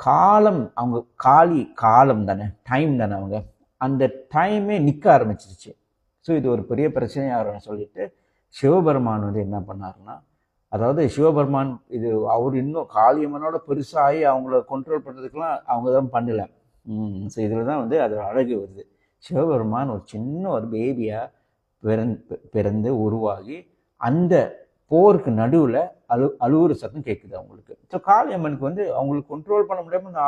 காலம், அவங்க காலம் தானே, டைம் தானே அவங்க, அந்த டைமே நிற்க ஆரம்பிச்சிருச்சு. ஸோ இது ஒரு பெரிய பிரச்சனையாக சொல்லிட்டு சிவபெருமான் வந்து என்ன பண்ணாருன்னா, அதாவது சிவபெருமான் இது அவர் இன்னும் காளியம்மனோட பெருசாகி அவங்கள கண்ட்ரோல் பண்ணுறதுக்கெலாம் அவங்க தான் பண்ணலை. ஸோ இதில் தான் வந்து அது அழகு வருது. சிவபெருமான் ஒரு சின்ன ஒரு பேபியாக பிறந்து உருவாகி அந்த போருக்கு நடுவில் அழுவுற சத்தம் கேட்குது அவங்களுக்கு. ஸோ காளியம்மனுக்கு வந்து அவங்களுக்கு கண்ட்ரோல் பண்ண முடியாமல்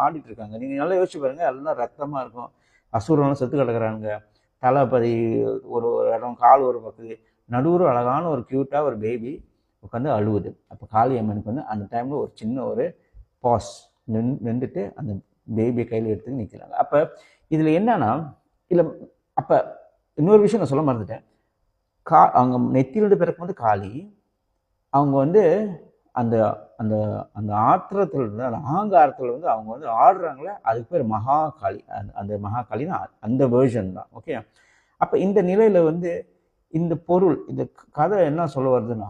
ஆடிட்டு இருக்காங்க. நீங்கள் நல்லா யோசிச்சு பாருங்க, அதெல்லாம் ரத்தமாக இருக்கும், அசுரம்லாம் செத்து கிடக்குறாங்க, தலைப்பதி ஒரு இடம், கால் ஒரு பக்குது, நடுவுற அழகான ஒரு க்யூட்டாக ஒரு பேபி உட்காந்து அழுவுது. அப்போ காளியம்மனுக்கு வந்து அந்த டைமில் ஒரு சின்ன ஒரு பாஸ் நின்றுட்டு அந்த பேபியை கையில் எடுத்துட்டு நிற்கிறாங்க. அப்போ இதில் என்னன்னா, இல்லை அப்போ இன்னொரு விஷயம் நான் சொல்ல மறந்துட்டேன். அவங்க நெத்தியிலிருந்து பிறக்கும்போது காளி, அவங்க வந்து அந்த அந்த அந்த ஆத்திரத்தில் இருந்து, அந்த அகங்காரத்தில் வந்து அவங்க வந்து ஆடுறாங்களே, அதுக்கு பேர் மகாகாளி. அந்த மகாகாளின்னா அந்த வேர்ஷன் தான். ஓகே. அப்போ இந்த நிலையில் வந்து இந்த பொருள், இந்த கதை என்ன சொல்ல வருதுன்னா,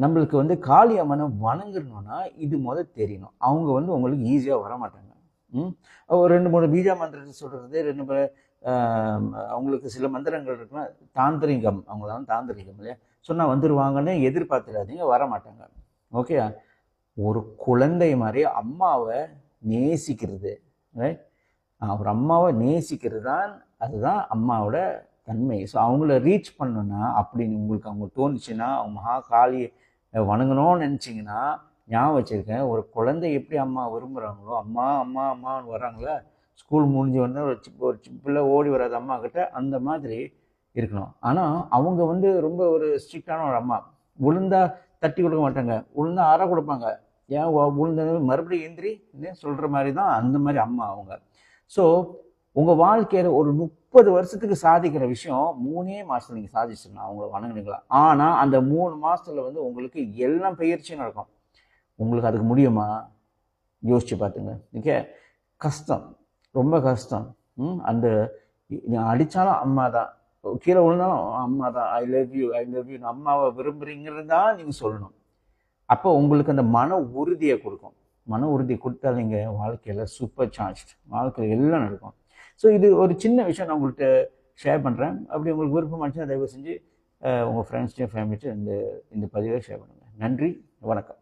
நம்மளுக்கு வந்து காளி அம்மனை வணங்கணும்னா இது முதல் தெரியணும். அவங்க வந்து உங்களுக்கு ஈஸியாக வர மாட்டாங்க. ஒரு 2-3 பீஜா மந்திரத்தை சொல்கிறது, 2 அவங்களுக்கு சில மந்திரங்கள் இருக்குன்னா தாந்திரிகம், அவங்களாம் தாந்திரிகம் இல்லையா, சொன்னால் வந்துடுவாங்கன்னு எதிர்பார்த்துடாதீங்க, வர மாட்டாங்க. ஓகே. ஒரு குழந்தை மாதிரி அம்மாவை நேசிக்கிறது, ஒரு அம்மாவை நேசிக்கிறது தான், அதுதான் அம்மாவோட தன்மை. ஸோ அவங்கள ரீச் பண்ணணுன்னா அப்படின்னு உங்களுக்கு அவங்க தோணுச்சுன்னா, அவங்க மகாகாளி வணங்கணும்னு நினச்சிங்கன்னா ஞாபகம் வச்சுருக்கேன், ஒரு குழந்தை எப்படி அம்மா விரும்புகிறாங்களோ, அம்மா அம்மா அம்மான்னு வராங்களே, ஸ்கூல் முடிஞ்சு வந்தால் ஒரு பிள்ளை ஓடி வராது அம்மா கிட்ட, அந்த மாதிரி இருக்கணும். ஆனால் அவங்க வந்து ரொம்ப ஒரு ஸ்ட்ரிக்டான ஒரு அம்மா. விழுந்தா தட்டி கொடுக்க மாட்டாங்க, விழுந்தா அற கொடுப்பாங்க. ஏன் விழுந்த மறுபடியும் எந்திரி சொல்கிற மாதிரி தான் அந்த மாதிரி அம்மா அவங்க. ஸோ உங்கள் வாழ்க்கையில் ஒரு 30 வருஷத்துக்கு சாதிக்கிற விஷயம் 3 மாதத்தில் நீங்கள் சாதிச்சிடலாம் அவங்கள வணங்குனீங்களா. ஆனால் அந்த 3 மாதத்தில் வந்து உங்களுக்கு எல்லாம் பயிற்சி நடக்கும். உங்களுக்கு அதுக்கு முடியுமா? யோசிச்சு பார்த்துங்க. ஓகே. கஷ்டம், ரொம்ப கஷ்டம். அந்த அடித்தாலும் அம்மா தான், கீழே விழுந்தாலும் அம்மா தான், I love you I love you, அம்மாவை விரும்புகிறீங்கிறது தான் நீங்கள் சொல்லணும். அப்போ உங்களுக்கு அந்த மன உறுதியை கொடுக்கும். மன உறுதியை கொடுத்தா நீங்கள் வாழ்க்கையில் சூப்பர் சார்ஜ், வாழ்க்கையில் எல்லாம் நடக்கும். ஸோ இது ஒரு சின்ன விஷயம் நான் உங்கள்கிட்ட ஷேர் பண்ணுறேன். அப்படி உங்களுக்கு விருப்பமாச்சுன்னா தயவு செஞ்சு உங்கள் ஃப்ரெண்ட்ஸ்டையும் ஃபேமிலிட்டையும் இந்த பதிவை ஷேர் பண்ணுங்கள். நன்றி, வணக்கம்.